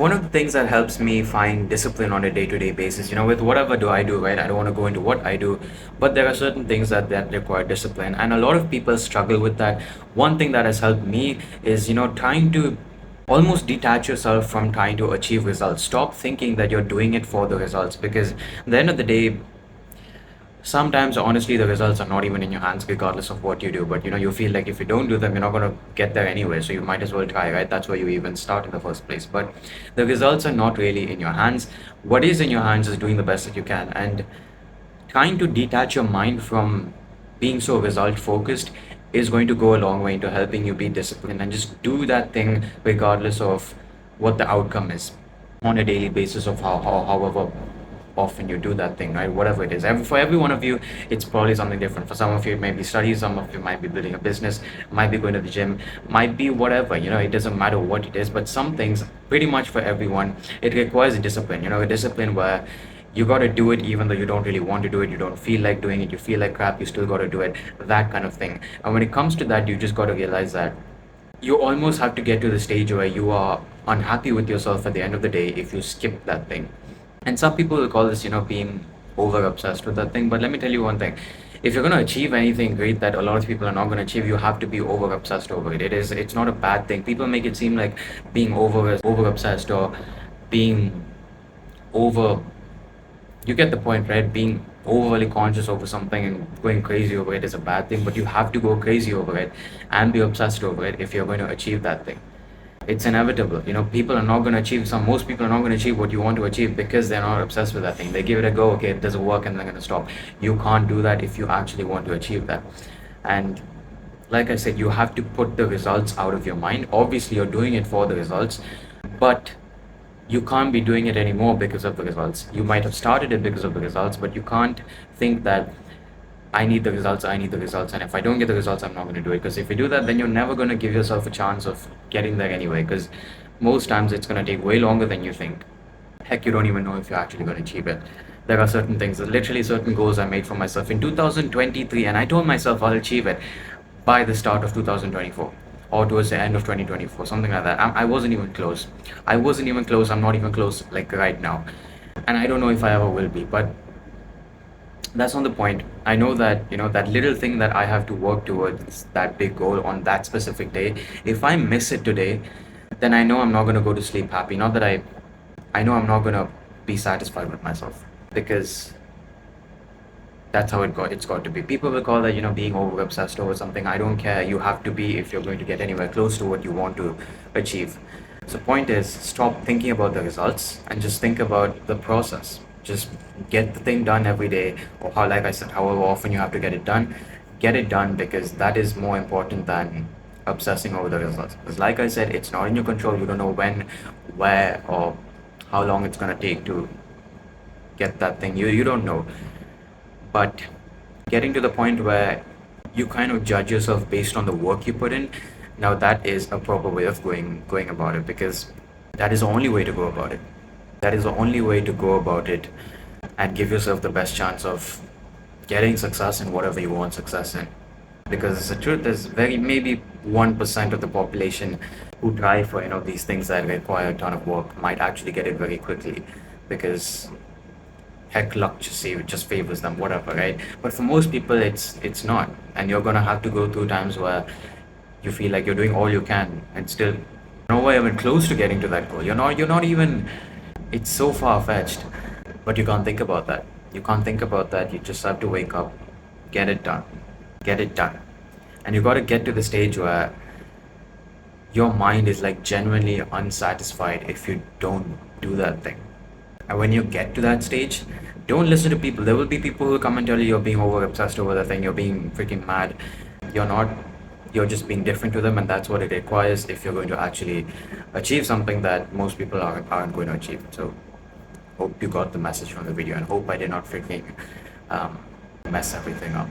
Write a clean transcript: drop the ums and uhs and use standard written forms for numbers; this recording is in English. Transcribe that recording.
one of the things that helps me find discipline on a day-to-day basis, with whatever do I do, right? I don't want to go into what I do, but there are certain things that require discipline, and a lot of people struggle with that. One thing that has helped me is, trying to almost detach yourself from trying to achieve results. Stop thinking that you're doing it for the results, because at the end of the day, sometimes honestly the results are not even in your hands regardless of what you do. But you feel like if you don't do them, you're not going to get there anyway, so you might as well try, right? That's why you even start in the first place. But the results are not really in your hands. What is in your hands is doing the best that you can, and trying to detach your mind from being so result focused is going to go a long way into helping you be disciplined and just do that thing regardless of what the outcome is on a daily basis of however often you do that thing, right? Whatever it is. For every one of you, it's probably something different. For some of you, it might be studies, some of you might be building a business, might be going to the gym, might be whatever, it doesn't matter what it is. But some things, pretty much for everyone, it requires a discipline, a discipline where you got to do it even though you don't really want to do it, you don't feel like doing it, you feel like crap, you still got to do it, that kind of thing. And when it comes to that, you just got to realize that you almost have to get to the stage where you are unhappy with yourself at the end of the day if you skip that thing. And some people will call this, being over obsessed with that thing. But let me tell you one thing. If you're going to achieve anything great that a lot of people are not going to achieve, you have to be over obsessed over it. It's not a bad thing. People make it seem like being over obsessed or being over, you get the point, right? Being overly conscious over something and going crazy over it is a bad thing, but you have to go crazy over it and be obsessed over it if you're going to achieve that thing. It's inevitable. People are not going to achieve most people are not going to achieve what you want to achieve because they're not obsessed with that thing. They give it a go, okay, it doesn't work, and they're going to stop. You can't do that if you actually want to achieve that. And like I said, you have to put the results out of your mind. Obviously, you're doing it for the results, but you can't be doing it anymore because of the results. You might have started it because of the results, but you can't think that I need the results, and if I don't get the results, I'm not going to do it. Because if you do that, then you're never going to give yourself a chance of getting there anyway, because most times it's going to take way longer than you think. Heck, you don't even know if you're actually going to achieve it. There are certain things, literally certain goals I made for myself in 2023, and I told myself I'll achieve it by the start of 2024 or towards the end of 2024, something like that. I wasn't even close. I'm not even close like right now. And I don't know if I ever will be, but that's not the point. I know that, that little thing that I have to work towards that big goal on that specific day. If I miss it today, then I know I'm not going to go to sleep happy. Not that I know I'm not going to be satisfied with myself, because that's how it's got to be. People will call that, being over obsessed over something. I don't care. You have to be if you're going to get anywhere close to what you want to achieve. So point is, stop thinking about the results and just think about the process. Just get the thing done every day, or how, like I said, however often you have to get it done. Get it done, because that is more important than obsessing over the results. Because like I said, it's not in your control. You don't know when, where, or how long it's gonna take to get that thing. You don't know. But getting to the point where you kind of judge yourself based on the work you put in, now that is a proper way of going about it, because that is the only way to go about it. That is the only way to go about it and give yourself the best chance of getting success in whatever you want success in. Because the truth is, very maybe 1% of the population who try for these things that require a ton of work might actually get it very quickly, because heck, luck just favors them, whatever, right? But for most people, it's not, and you're gonna have to go through times where you feel like you're doing all you can and still nowhere even close to getting to that goal. You're not even, it's so far fetched, but you can't think about that. You can't think about that. You just have to wake up, get it done, get it done. And you got to get to the stage where your mind is like genuinely unsatisfied if you don't do that thing. And when you get to that stage, don't listen to people. There will be people who come and tell you you're being over obsessed over that thing, you're being freaking mad. You're not, you're just being different to them, and that's what it requires if you're going to actually achieve something that most people aren't going to achieve. So hope you got the message from the video, and hope I did not freaking mess everything up.